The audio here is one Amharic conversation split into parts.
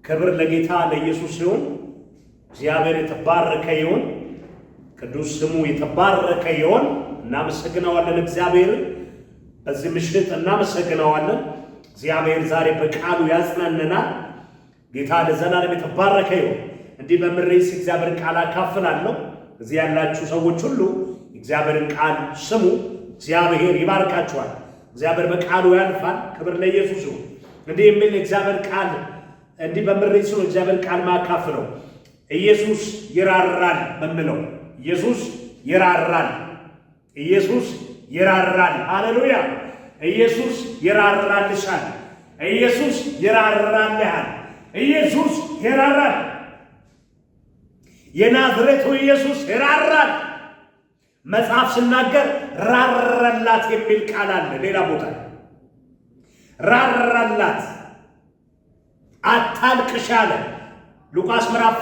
ክብር ለጌታ ለኢየሱስ ይሁን። እግዚአብሔር የተባረከ ይሁን። ቅዱስ ስሙ የተባረከ ይሁን። እናመሰግነዋለን እግዚአብሔርን በዚህ ምሽት እናመሰግነዋለን። እግዚአብሔር ዛሬ በቃሉ ያጽናነናል። ጌታ ለዘላለም የተባረከ ይሁን። እንዲህ በምሬስ እግዚአብሔር ቃል አካፍላለሁ። እዚህ ያላችሁ ሰዎች ሁሉ እግዚአብሔርን ቃል ስሙ። እግዚአብሔር ይባርካችኋል። እግዚአብሔር በቃሉ ያልፋል። ክብር ለኢየሱስ ይሁን። እንዲህ የሚል እግዚአብሔር ቃል እንዲህ በምሬስ ነው እግዚአብሔር ቃል ማካፍለው ኢየሱስ ይራራል በሚለው ኢየሱስ ይራራል። ኢየሱስ ይራራል። ሃሌሉያ! ኢየሱስ ይራራልሻል። ኢየሱስ ይራራልሃል። ኢየሱስ ይራራል። የናዝሬቱ ኢየሱስ ይራራል። መጽሐፍ ሲናገር ራራላት የሚል ቃል አለ። ሌላ ቦታ ራራላት፣ አታልቅሽ አለ። ሉቃስ ምዕራፍ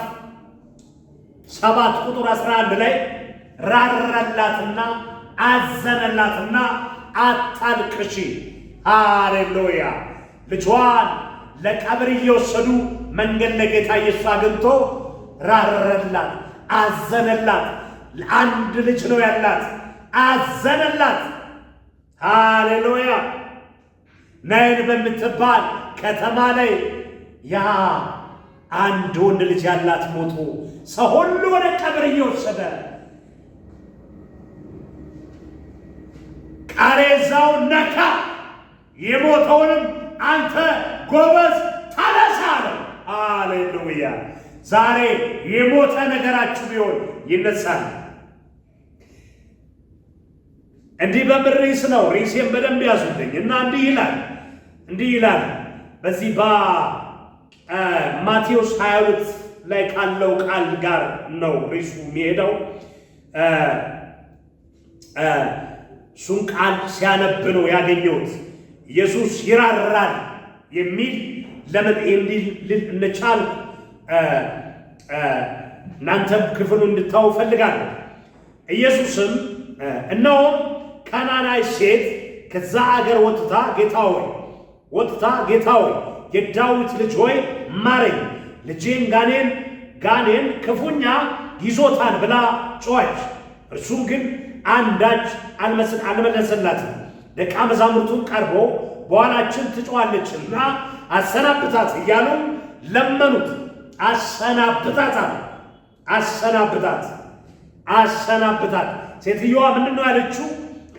7 ቁጥር 11 ላይ ራራላትና አዘነላትና አታልቅሺ። ሃሌሉያ! ልጇን ለቀብር እየወሰዱ መንገድ ለጌታ ኢየሱስ አግኝቶ ራራላት፣ አዘነላት። አንድ ልጅ ነው ያላት፣ አዘነላት። ሃሌሉያ! ናይን በምትባል ከተማ ላይ ያ አንድ ወንድ ልጅ ያላት ሞቶ ሰው ሁሉ ወደ ቀብር እየወሰደ ቃሬዛው ነካ። የሞተውንም አንተ ጎበዝ ተነሳ አለው። ሃሌሉያ! ዛሬ የሞተ ነገራችሁ ቢሆን ይነሳል። እንዲህ በምሬስ ነው። ሪሴን በደንብ ያዙልኝ እና እንዲህ ይላል በዚህ በማቴዎስ 22 ላይ ካለው ቃል ጋር ነው ሪሱ የሚሄደው። እሱን ቃል ሲያነብ ነው ያገኘሁት። ኢየሱስ ይራራል የሚል ለምን እንዲል እንቻል እናንተም ክፍሉ እንድታው ፈልጋለሁ። ኢየሱስም እነሆ ካናናይ ሴት ከዛ አገር ወጥታ ጌታ ሆይ የዳዊት ልጅ ሆይ ማረኝ፣ ልጄን ጋኔን ክፉኛ ይዞታል ብላ ጮኸች። እርሱ ግን አንዳች አልመለሰላትም። ደቀ መዛሙርቱን ቀርቦ በኋላችን ትጮኻለችና አሰናብታት እያሉ ለመኑት። አሰናብታት። ሴትዮዋ ምንድን ነው ያለችው?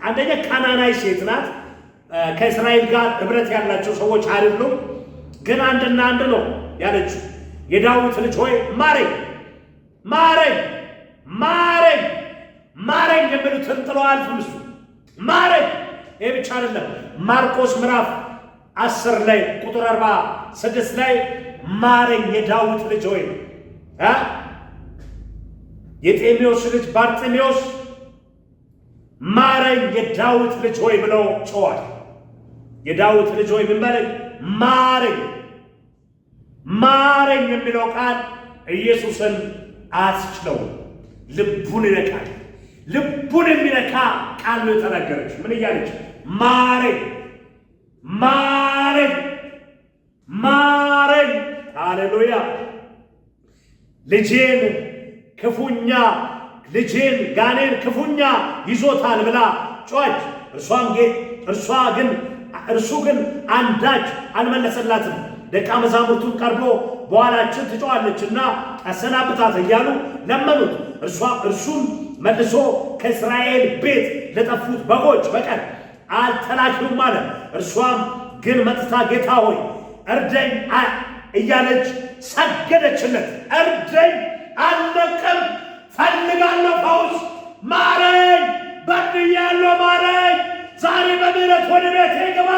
አንደኛ ካናናይ ሴት ናት። ከእስራኤል ጋር ህብረት ያላቸው ሰዎች አይደሉም። ግን አንድና አንድ ነው ያለችው። የዳዊት ልጅ ሆይ ማረኝ የሚሉትን ጥሎ አልፍም። እሱ ማረኝ። ይህ ብቻ አይደለም። ማርቆስ ምዕራፍ 10 ላይ ቁጥር 46 ላይ ማረኝ የዳዊት ልጅ ሆይ የጤሜዎስ ልጅ ባርጤሜዎስ ማረኝ የዳዊት ልጅ ሆይ ብለው ጮኻል። የዳዊት ልጅ ሆይ ምን በለኝ? ማረኝ የሚለው ቃል ኢየሱስን አስችለው ልቡን ይነካል። ልቡን የሚነካ ቃል ነው የተናገረች። ምን እያለች? ማረኝ። ሃሌሉያ! ልጄን ጋኔን ክፉኛ ይዞታል ብላ ጮኸች። እርሱ ግን አንዳች አልመለሰላትም። ደቀ መዛሙርቱን ቀርቦ በኋላችን ትጮኻለችና አሰናብታት እያሉ ለመኑት። እርሱም መልሶ ከእስራኤል ቤት ለጠፉት በጎች በቀር አልተላክሁም አለ። እርሷም ግን መጥታ ጌታ ሆይ እርደኝ እያለች ሰገደችለት። እርደኝ፣ አልለቅም፣ ፈልጋለሁ ፈውስ፣ ማረኝ፣ በድያለሁ፣ ማረኝ። ዛሬ በምህረት ወደ ቤቴ ግባ፣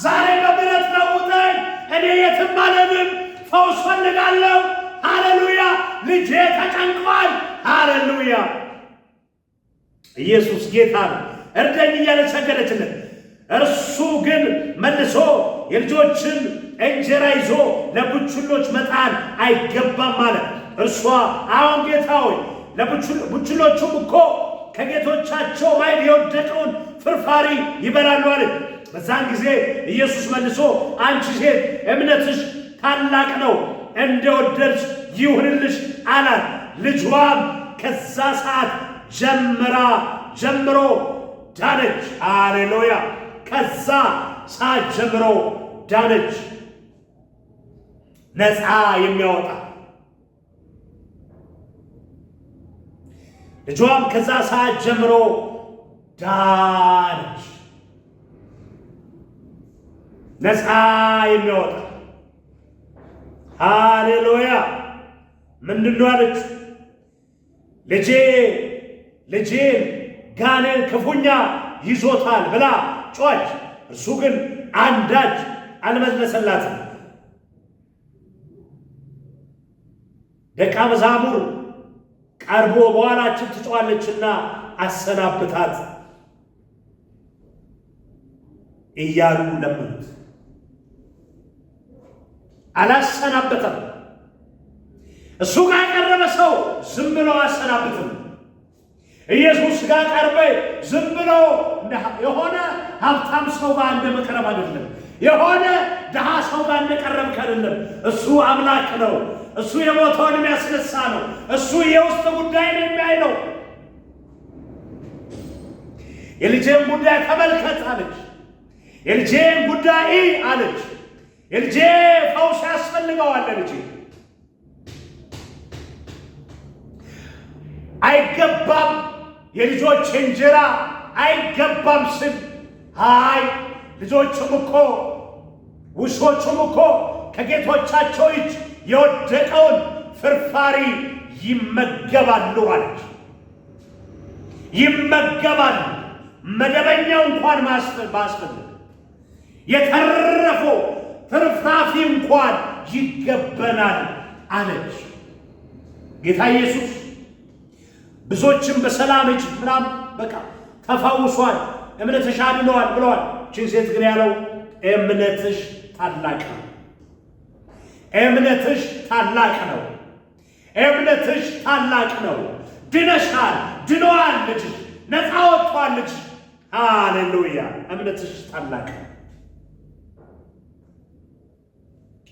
ዛሬ በምህረት ለውጠኝ፣ እኔ የትም አልሄድም፣ ፈውስ ፈልጋለሁ። ሃሌሉያ! ልጄ ተጨንቋል። ሃሌሉያ! ኢየሱስ ጌታ ነው። እርደኝ እያለች ሰገደችለት። እርሱ ግን መልሶ የልጆችን እንጀራ ይዞ ለቡችሎች መጣል አይገባም አለ። እርሷ አሁን ጌታ ሆይ ለቡችሎቹም እኮ ከጌቶቻቸው ማዕድ የወደቀውን ፍርፋሪ ይበላሉ አለ። በዛን ጊዜ ኢየሱስ መልሶ አንቺ ሴት እምነትሽ ታላቅ ነው፣ እንደወደድሽ ይሁንልሽ አላት። ልጇም ከዛ ሰዓት ጀምሮ ዳነች። ሃሌሉያ! ከዛ ሰዓት ጀምሮ ዳነች። ነፃ የሚያወጣ ልጇም ከዛ ሰዓት ጀምሮ ዳነች። ነፃ የሚያወጣ ሃሌሉያ! ምንድነው አለች? ልጄን ጋኔን ክፉኛ ይዞታል ብላ ጮኸች። እርሱ ግን አንዳች አልመለሰላትም። ደቀ መዛሙር ቀርቦ በኋላችን ትጮኻለችና አሰናብታት እያሉ ለመኑት። አላሰናበተም። እሱ ጋር የቀረበ ሰው ዝም ብሎ አሰናብትም። ኢየሱስ ጋር ቀርበ ዝም ብሎ የሆነ ሀብታም ሰው ጋር እንደመቅረብ አይደለም። የሆነ ድሃ ሰው ጋር እንደቀረብክ አይደለም። እሱ አምላክ ነው። እሱ የሞተውን የሚያስነሳ ነው። እሱ የውስጥ ጉዳይን የሚያይ ነው። የልጄን ጉዳይ ተመልከት አለች። የልጄን ጉዳይ አለች። የልጄ ፈውስ ያስፈልገዋል። ልጄ አይገባም፣ የልጆች እንጀራ አይገባም ስል አይ ልጆቹም እኮ ውሾቹም እኮ ከጌቶቻቸው እጅ የወደቀውን ፍርፋሪ ይመገባሉ አለች። ይመገባሉ። መደበኛው እንኳን ማስፈልግ የተረፈው ትርፍራፊ እንኳን ይገበናል አለች። ጌታ ኢየሱስ ብዙዎችም በሰላም እጅ ምናምን በቃ ተፈውሷል፣ እምነትሽ አድነዋል ብለዋል። ይህችን ሴት ግን ያለው እምነትሽ ታላቅ ነው። እምነትሽ ታላቅ ነው። እምነትሽ ታላቅ ነው። ድነሻል፣ ድነዋል ልጅሽ፣ ነፃ ወጥቷል ልጅሽ። ሃሌሉያ! እምነትሽ ታላቅ ነው።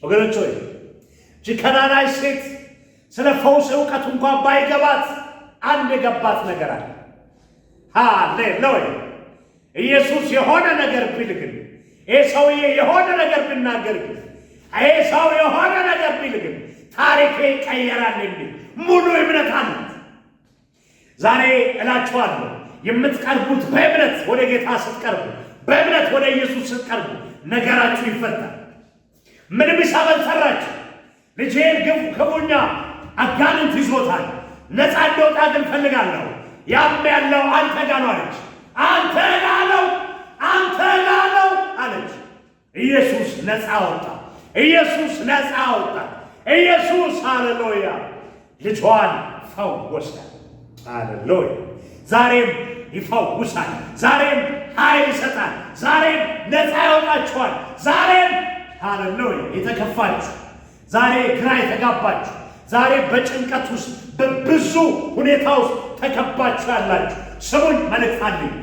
ወገኖች ሆይ እጅ ከናናሽ ሴት ስለ ፈውስ እውቀት እንኳን ባይገባት አንድ የገባት ነገር አለ። ሃሌሉያ! ኢየሱስ የሆነ ነገር ቢል ግን ይህ ሰውዬ የሆነ ነገር ብናገር ግን ይህ ሰው የሆነ ነገር ቢል ግን ታሪኬ ይቀየራል የሚል ሙሉ እምነት አላት። ዛሬ እላችኋለሁ የምትቀርቡት በእምነት ወደ ጌታ ስትቀርቡ፣ በእምነት ወደ ኢየሱስ ስትቀርቡ ነገራችሁ ይፈታል። ምንም ይሳበል ሰራችሁ። ልጄን ክፉኛ አጋንንት ይዞታል፣ ነፃ እንደወጣ ግን ፈልጋለሁ። ያም ያለው አንተ ጋር ነው አለች። አንተ ጋር ነው አለች። ኢየሱስ ነፃ ወጣ። ኢየሱስ ነፃ ወጣ። ኢየሱስ ሃሌሉያ ልጇን ፈወሰ። ሃሌሉያ! ዛሬም ይፈውሳል። ዛሬም ኃይል ይሰጣል። ዛሬም ነፃ ያወጣችኋል። ዛሬም ሃሌሉያ የተከፋችሁ፣ ዛሬ ግራ የተጋባችሁ፣ ዛሬ በጭንቀት ውስጥ በብዙ ሁኔታ ውስጥ ተከባችሁ ያላችሁ ስሙኝ፣ መልእክት አለኝ።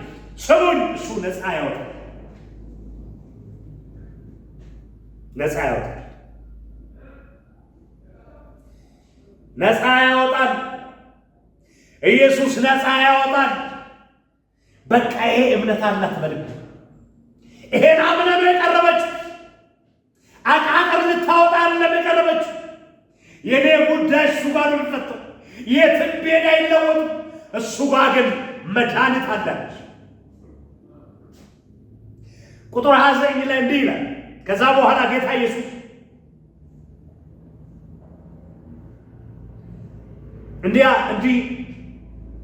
ስሙኝ፣ እሱ ነፃ ያወጣል። ነፃ ያወጣል። ነፃ ያወጣል። ኢየሱስ ነፃ ያወጣል። በቃ ይሄ እምነት አላት በልብ። ይሄን አምነ ነው የቀረበች። አቃቅር ልታወጣ አይደለም የቀረበች። የኔ ጉዳይ እሱ ጋር ነው የሚፈተው። የትም ቤት አይለወጥም። እሱ ጋር ግን መድኃኒት አለች። ቁጥር 29 ላይ እንዲህ ይላል። ከዛ በኋላ ጌታ ኢየሱስ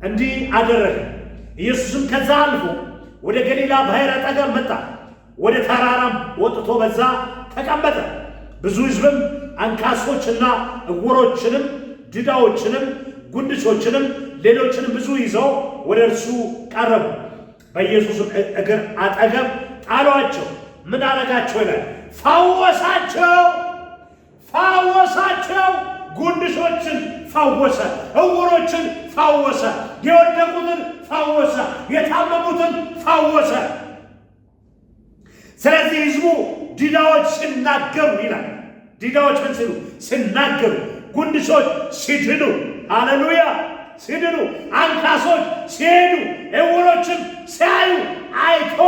እንዲህ አደረገ። ኢየሱስም ከዛ አልፎ ወደ ገሊላ ባሕር አጠገብ መጣ። ወደ ተራራም ወጥቶ በዛ ተቀመጠ። ብዙ ሕዝብም አንካሶችና ዕውሮችንም ድዳዎችንም ጉንድሾችንም ሌሎችንም ብዙ ይዘው ወደ እርሱ ቀረቡ። በኢየሱስም እግር አጠገብ ጣሏቸው። ምን አረጋቸው ይላል? ፈወሳቸው። ጉንድሾችን ፈወሰ፣ ዕውሮችን ፈወሰ፣ የወደቁትን ፈወሰ፣ የታመሙትን ፈወሰ። ስለዚህ ሕዝቡ ዲዳዎች ሲናገሩ ይላል ዲዳዎች ምን ሲሉ ሲናገሩ፣ ጉንድሾች ሲድኑ፣ ሃሌሉያ ሲድኑ፣ አንካሶች ሲሄዱ፣ ዕውሮችም ሲያዩ አይቶ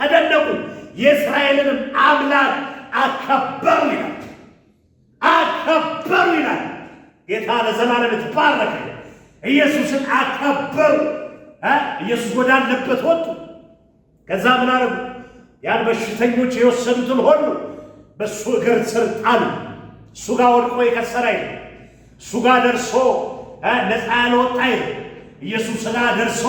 ተደነቁ። የእስራኤልንም አምላክ አከበሩ ይላል። ጌታ ለዘላለም የተባረከ። ኢየሱስን አከበሩ። ኢየሱስ ወዳለበት ወጡ። ከዛ ምን አረጉ? ያን በሽተኞች የወሰዱትን ሁሉ በእሱ እግር ስር ጣሉ። እሱ ጋር ወድቆ የከሰረ አይደል። እሱ ጋር ደርሶ ነፃ ያልወጣ አይደል። ኢየሱስ ጋር ደርሶ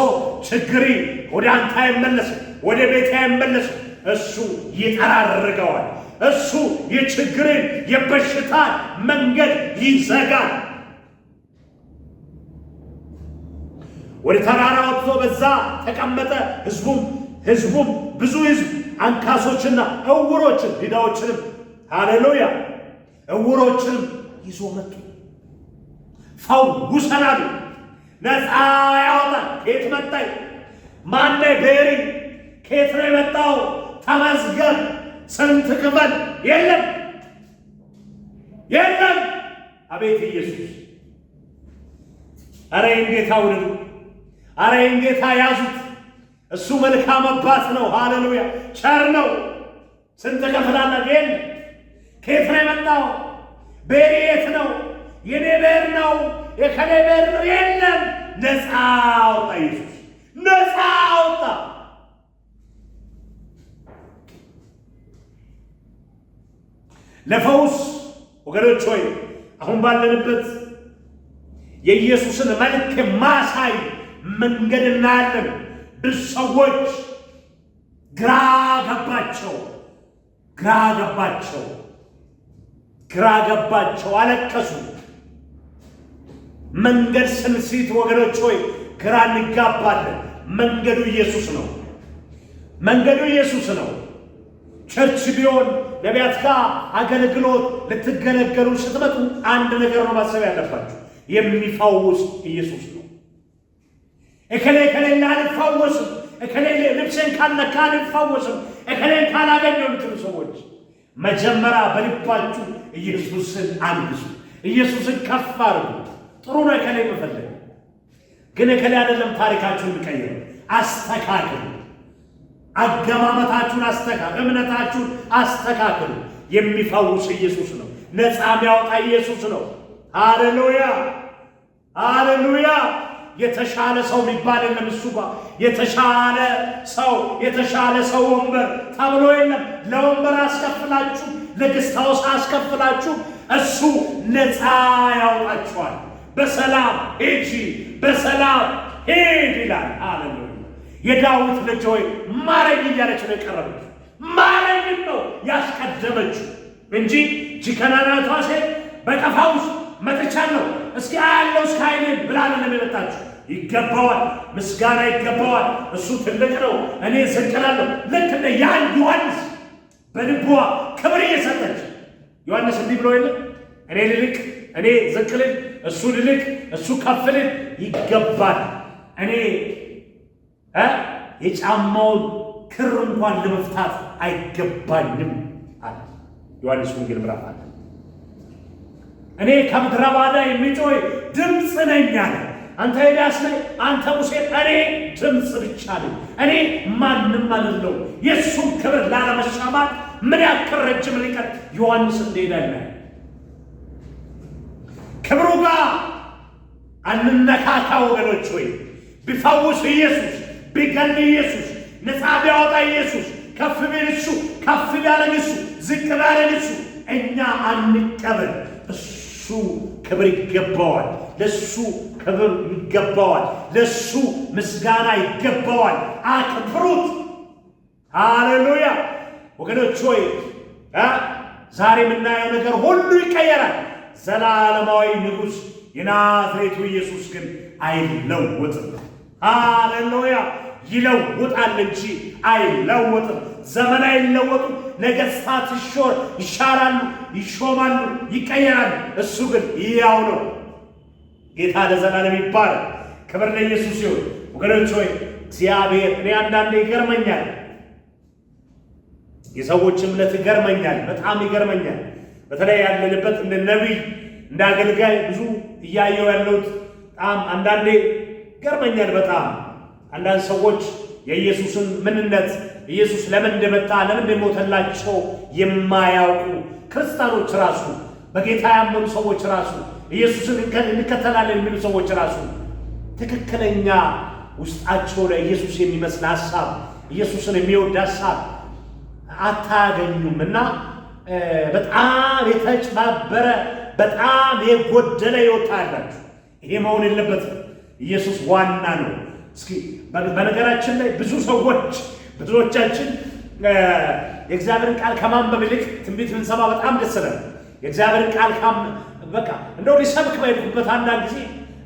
ችግሪ ወደ አንተ አይመለስም፣ ወደ ቤት አይመለስም። እሱ ይጠራርገዋል። እሱ የችግርን የበሽታ መንገድ ይዘጋል። ወደ ተራራ ወጥቶ በዛ ተቀመጠ። ህዝቡም ብዙ ህዝብ አንካሶችና ዕውሮችን ዲዳዎችንም፣ ሃሌሉያ ዕውሮችንም ይዞ መጡ። ፈውሰናል። ነፃ ያወጣል። ከየት መጣይ? ማነው? ቤሪ ከየት ነው የመጣው? ተመዝገብ፣ ስንት ክፈል? የለም። አቤት ኢየሱስ! አረ ጌታ ውደዱ። አረ ጌታ ያዙት። እሱ መልካም አባት ነው። ሃሌሉያ ቸር ነው። ስንት ከፍላለህ? የለም። ከየት ነው የመጣው? ቤሪ የት ነው? የኔ ቤር ነው፣ የከሌ ቤር ነው። የለም። ነፃ አወጣ ኢየሱስ፣ ነፃ አወጣ። ለፈውስ ወገኖች ሆይ አሁን ባለንበት የኢየሱስን መልክ ማሳይ መንገድ እናያለን። ብዙ ሰዎች ግራ ገባቸው፣ አለቀሱ። መንገድ ስንሲት ወገኖች ሆይ ግራ እንጋባለን። መንገዱ ኢየሱስ ነው። ቸርች ቢሆን ነቢያት ጋር አገልግሎት ልትገለገሉ ስትመጡ አንድ ነገር ነው ማሰብ ያለባችሁ፣ የሚፈውስ ኢየሱስ ነው። እከሌ አልፈወስም፣ እከሌ ልብሴን ካልነካ አልፈወስም፣ እከሌን ካላገኘሁ የምትሉ ሰዎች መጀመሪያ በልባችሁ ኢየሱስን አንግሱ፣ ኢየሱስን ከፍ አድርጉ። ጥሩ ነው እከሌ መፈለግ፣ ግን እከሌ አይደለም ታሪካችሁን ልቀይሩ። አስተካክሉ፣ አገማመታችሁን አስተካክሉ፣ እምነታችሁን አስተካክሉ። የሚፈውስ ኢየሱስ ነው። ነፃ የሚያወጣ ኢየሱስ ነው። ሃሌሉያ። የተሻለ ሰው የሚባል የለም። እሱ ጋር የተሻለ ሰው ወንበር ተብሎ የለም። ለወንበር አስከፍላችሁ፣ ለግስታውስ አስከፍላችሁ እሱ ነፃ ያወጣችኋል። በሰላም ሂጂ፣ በሰላም ሂድ ይላል። ሃሌሉያ። የዳዊት ልጅ ሆይ ማረኝ እያለች ነው የቀረበች። ማረኝ ነው ያስቀደመችው እንጂ ጅከናናቷ ሴት በጠፋ ውስጥ መጥቻለሁ እስኪ አያለው እስከ አይኔን ብላ ነው የመጣችው። ይገባዋል፣ ምስጋና ይገባዋል። እሱ ትልቅ ነው፣ እኔ ዝቅ እላለሁ። ልክ እንደ ያን ዮሐንስ በልቧ ክብር እየሰጠች ዮሐንስ እንዲህ ብሎ የለ እኔ ልልቅ፣ እኔ ዝቅ ልል፣ እሱ ልልቅ፣ እሱ ከፍ ልል ይገባል። እኔ የጫማውን ክር እንኳን ለመፍታት አይገባኝም አለ ዮሐንስ ወንጌል ምዕራፍ 1። እኔ ከምድረ ባዳ የሚጮህ ድምፅ ነኝ አለ። አንተ ኤልያስ ነህ፣ አንተ ሙሴ፣ እኔ ድምፅ ብቻ ነኝ። እኔ ማንም አይደለሁ። የእሱን ክብር ላለመሻማት ምን ያክል ረጅም ርቀት ዮሐንስ እንደሄዳለ ክብሩ ጋር አንነካካ ወገኖች ሆይ። ቢፈውስ ኢየሱስ፣ ቢገል ኢየሱስ፣ ነፃ ቢያወጣ ኢየሱስ፣ ከፍ ቢል እሱ፣ ከፍ ቢያደርግ እሱ፣ ዝቅ ቢያደርግ እሱ፣ እኛ አንቀበል። እሱ ክብር ይገባዋል። ለሱ ክብር ይገባዋል። ለሱ ምስጋና ይገባዋል። አክብሩት። ሃሌሉያ ወገኖች ሆይ ዛሬ የምናየው ነገር ሁሉ ይቀየራል። ዘላለማዊ ንጉሥ የናዝሬቱ ኢየሱስ ግን አይለወጥም። ሃሌሉያ ይለውጣል እንጂ አይለወጥም። ዘመን አይለወጡም። ነገሥታት ይሻራሉ፣ ይሾማሉ፣ ይቀየራሉ። እሱ ግን ያው ነው። ጌታ ለዘላለም ይባላል። ክብር ለኢየሱስ ይሁን። ወገኖች ሆይ እግዚአብሔር እኔ አንዳንዴ ይገርመኛል። የሰዎች እምነት ይገርመኛል፣ በጣም ይገርመኛል። በተለይ ያለንበት እንደ ነቢይ እንደ አገልጋይ ብዙ እያየው ያለሁት በጣም አንዳንዴ ይገርመኛል። በጣም አንዳንድ ሰዎች የኢየሱስን ምንነት ኢየሱስ ለምን እንደመጣ ለምን እንደሞተላቸው የማያውቁ ክርስቲያኖች ራሱ በጌታ ያመኑ ሰዎች ራሱ ኢየሱስን እንከተላለን የሚሉ ሰዎች ራሱ ትክክለኛ ውስጣቸው ላይ ኢየሱስ የሚመስል ሐሳብ ኢየሱስን የሚወድ ሐሳብ አታገኙም እና በጣም የተጭባበረ በጣም የጎደለ ሕይወት አላችሁ። ይሄ መሆን የለበትም። ኢየሱስ ዋና ነው። እስኪ በነገራችን ላይ ብዙዎቻችን የእግዚአብሔርን ቃል ከማንበብ ይልቅ ትንቢት ብንሰማ በጣም ደስ ይላል። የእግዚአብሔርን ቃል በቃ እንደው ሊሰብክ ባይልኩበት አንዳንድ ጊዜ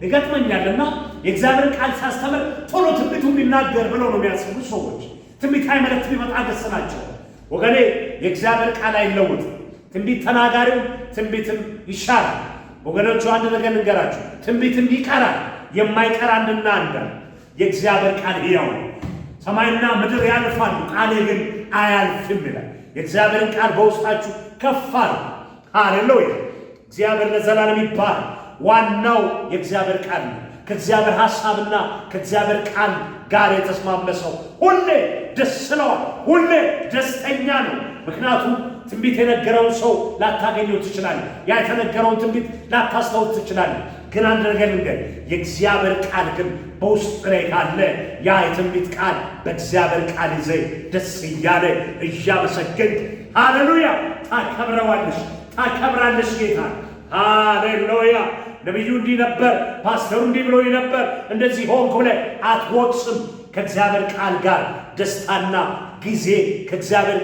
ይገጥመኛልና የእግዚአብሔርን ቃል ሳስተምር ቶሎ ትንቢቱን ሊናገር ብለው ነው የሚያስቡ ሰዎች። ትንቢታዊ መልእክት ቢመጣ ደስ ናቸው። ወገኔ የእግዚአብሔር ቃል አይለውጥም። ትንቢት ተናጋሪው ትንቢትም ይሻላል። ወገኖቹ አንድ ነገር ልንገራችሁ፣ ትንቢትም ይቀራል። የማይቀር አንድና አንድ የእግዚአብሔር ቃል ሕያው ነው። ሰማይና ምድር ያልፋሉ፣ ቃሌ ግን አያልፍም ይላል። የእግዚአብሔርን ቃል በውስጣችሁ ከፍ አድርጉ። ሃሌሉያ! እግዚአብሔር ለዘላለም ይባረክ። ዋናው የእግዚአብሔር ቃል ነው። ከእግዚአብሔር ሐሳብና ከእግዚአብሔር ቃል ጋር የተስማማ ሰው ሁሌ ደስ ይለዋል፣ ሁሌ ደስተኛ ነው። ምክንያቱም ትንቢት የነገረውን ሰው ላታገኘው ትችላለህ። ያ የተነገረውን ትንቢት ላታስተውት ትችላለህ። ግን አንድ ነገር ልንገር፣ የእግዚአብሔር ቃል ግን በውስጥ ላይ ካለ ያ የትንቢት ቃል በእግዚአብሔር ቃል ይዘህ ደስ እያለ እያመሰገንክ ሃሌሉያ ታከብራለሽ ጌታ። ሃሌሉያ! ነቢዩ እንዲህ ነበር፣ ፓስተሩ እንዲህ ብሎ ነበር፣ እንደዚህ ሆንኩ ብለህ አትወቅስም። ከእግዚአብሔር ቃል ጋር ደስታና ጊዜ ከእግዚአብሔር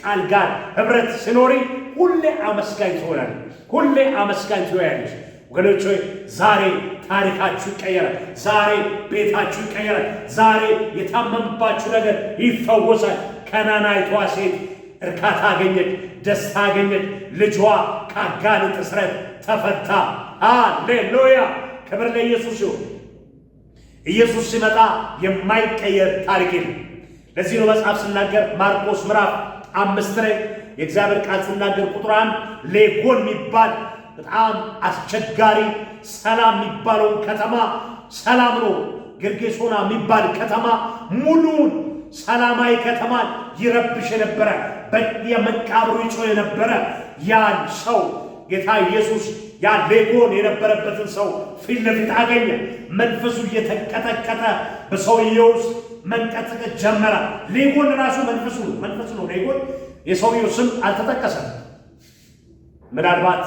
ቃል ጋር ህብረት ሲኖሪ ሁሌ አመስጋኝ ትሆናለህ፣ ሁሌ አመስጋኝ ትሆናለሽ። ወገኖች ሆይ ዛሬ ታሪካችሁ ይቀየራል። ዛሬ ቤታችሁ ይቀየራል። ዛሬ የታመምባችሁ ነገር ይፈወሳል። ከናናይቷ ሴት እርካታ አገኘች፣ ደስታ አገኘች። ልጇ ከአጋንንት እስራት ተፈታ። ሃሌሉያ! ክብር ለኢየሱስ ይሁን። ኢየሱስ ሲመጣ የማይቀየር ታሪክ የለም። ለዚህ ነው መጽሐፍ ሲናገር ማርቆስ ምዕራፍ 5 ላይ የእግዚአብሔር ቃል ሲናገር ቁጥር 1 ሌጎን የሚባል በጣም አስቸጋሪ ሰላም የሚባለውን ከተማ ሰላም ነው። ጌርጌሶና የሚባል ከተማ ሙሉን ሰላማዊ ከተማ ይረብሽ የነበረ በየመቃብሩ ይጮህ የነበረ ያን ሰው ጌታ ኢየሱስ ያ ሌጎን የነበረበትን ሰው ፊት ለፊት አገኘ። መንፈሱ እየተቀጠቀጠ በሰውየው ውስጥ መንቀጥቀጥ ጀመረ። ሌጎን ራሱ መንፈሱ ነው። ሌጎን የሰውየው ስም አልተጠቀሰም። ምናልባት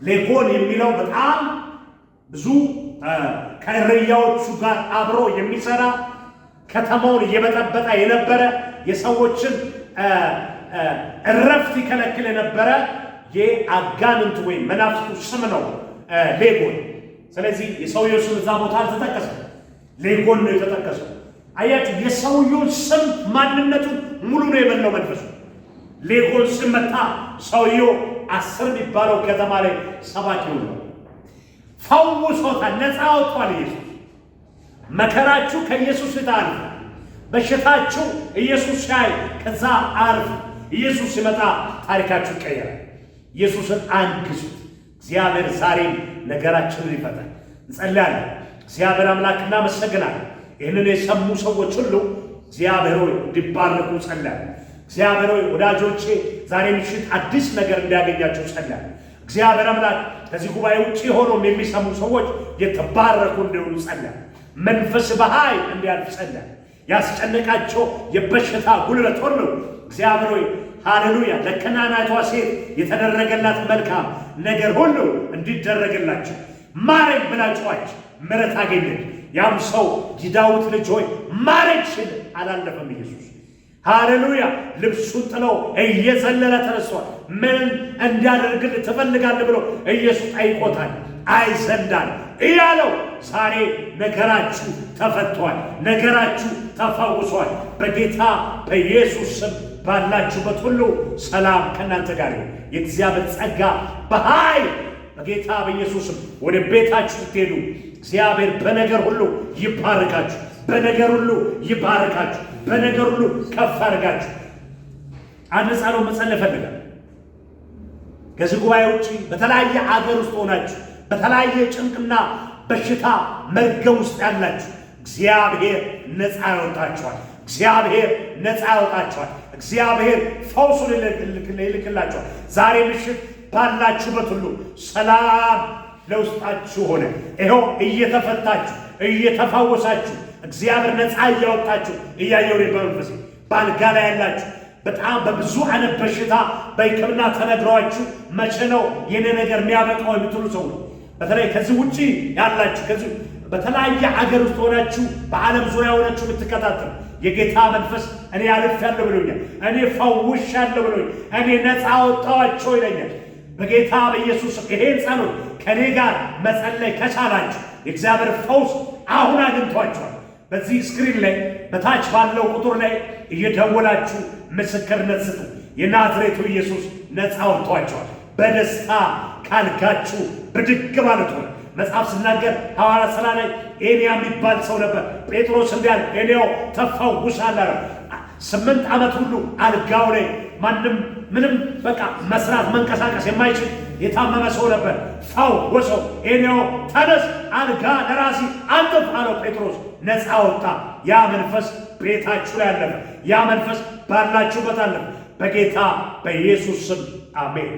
ሌጎን የሚለው በጣም ብዙ ከእረያዎቹ ጋር አብሮ የሚሰራ ከተማውን እየበጠበጠ የነበረ የሰዎችን እረፍት ይከለክል የነበረ የአጋንንት ወይም መናፍስቱ ስም ነው ሌጎን። ስለዚህ የሰውየው ስም እዛ ቦታ አልተጠቀሰም፣ ሌጎን ነው የተጠቀሰው። አያችሁ፣ የሰውየውን ስም ማንነቱን ሙሉ ነው የበላው መንፈሱ። ሌጎን ሲመታ ሰውየው 10 የሚባለው ከተማ ላይ 7 ነው። ፈውሶታል፣ ነፃ አውጥቷል ኢየሱስ። መከራችሁ ከኢየሱስ ይታል። በሽታችሁ ኢየሱስ ሲያይ ከዛ አርፍ። ኢየሱስ ሲመጣ ታሪካችሁ ይቀየራል። ኢየሱስን አንግሱት። እግዚአብሔር ዛሬም ነገራችንን ይፈታል። እንጸልያለን። እግዚአብሔር አምላክ እናመሰግናለን። ይህንን የሰሙ ሰዎች ሁሉ እግዚአብሔር ሆይ እንዲባረኩ ጸልያለሁ። እግዚአብሔር ሆይ ወዳጆቼ ዛሬ ምሽት አዲስ ነገር እንዲያገኛቸው ጸልያለሁ። እግዚአብሔር አምላክ ከዚህ ጉባኤ ውጭ ሆኖም የሚሰሙ ሰዎች የተባረኩ እንዲሆኑ ጸልያለሁ። መንፈስ በኃይል እንዲያልፍ ጸልያለሁ። ያስጨነቃቸው የበሽታ ጉልበት ሁሉ እግዚአብሔር ሆይ ሃሌሉያ ለከናናይቷ ሴት የተደረገላት መልካም ነገር ሁሉ እንዲደረግላቸው ማረኝ ብላ ጮኸች፣ ምሕረት አገኘች። ያም ሰው የዳዊት ልጅ ሆይ ማረኝ ሲል አላለፈም ኢየሱስ። ሃሌሉያ ልብሱን ጥለው እየዘለለ ተነስቷል። ምን እንዲያደርግልህ ትፈልጋለህ ብሎ ኢየሱስ ጠይቆታል። አይዘንዳል እያለው ዛሬ ነገራችሁ ተፈቷል፣ ነገራችሁ ተፈውሷል። በጌታ በኢየሱስ ስም ባላችሁበት ሁሉ ሰላም ከእናንተ ጋር ይሁን። የእግዚአብሔር ጸጋ በኃይል በጌታ በኢየሱስ ስም ወደ ቤታችሁ ስትሄዱ እግዚአብሔር በነገር ሁሉ ይባርካችሁ፣ በነገር ሁሉ ይባርካችሁ። በነገር ሁሉ ከፍ አድርጋችሁ አንድ ጸሎት መጸለይ ፈልጋለሁ። ከዚህ ጉባኤ ውጪ በተለያየ አገር ውስጥ ሆናችሁ በተለያየ ጭንቅና በሽታ መርገም ውስጥ ያላችሁ እግዚአብሔር ነፃ ያወጣችኋል። እግዚአብሔር ነፃ ያወጣችኋል። እግዚአብሔር ፈውሱን ይልክላችኋል። ዛሬ ምሽት ባላችሁበት ሁሉ ሰላም ለውስጣችሁ ሆነ። ይኸው እየተፈታችሁ እየተፋወሳችሁ እግዚአብሔር ነፃ እያወጣችሁ እያየሁ በመንፈስ በአልጋ ላይ ያላችሁ በጣም በብዙ አይነት በሽታ በሕክምና ተነግሯችሁ መቼ ነው የኔ ነገር የሚያበቃው የምትሉ ሰው በተለይ ከዚህ ውጪ ያላችሁ ከዚህ በተለያየ አገር ውስጥ ሆናችሁ በዓለም ዙሪያ ሆናችሁ የምትከታተሉ የጌታ መንፈስ እኔ አልፌአለሁ ብሎኛል። እኔ ፈውሻለሁ ብሎኛል። እኔ ነፃ አወጣኋቸው ይለኛል። በጌታ በኢየሱስ ይሄን ጸሎት ከኔ ጋር መጸለይ ከቻላችሁ የእግዚአብሔር ፈውስ አሁን አግኝቷችኋል። በዚህ ስክሪን ላይ በታች ባለው ቁጥር ላይ እየደወላችሁ ምስክርነት ስጡ። የናዝሬቱ ኢየሱስ ነፃ አውጥቷችኋል። በደስታ ካልጋችሁ ብድግ ማለት ሆነ። መጽሐፍ ሲናገር ሐዋርያት ሥራ ላይ ኤልያ የሚባል ሰው ነበር። ጴጥሮስ እንዲያል ኤልያው ተፈውሷል። 8 ዓመት ሁሉ አልጋው ላይ ማንም ምንም በቃ መስራት መንቀሳቀስ የማይችል የታመመ ሰው ነበር። ፈወሰው። ኤልያው ተነስ፣ አልጋ ለራሲ አንጥፍ አለው። ጴጥሮስ ነፃ ወጣ። ያ መንፈስ ቤታችሁ ላይ አለፈ። ያ መንፈስ ባላችሁበት አለፈ። በጌታ በኢየሱስ ስም አሜን።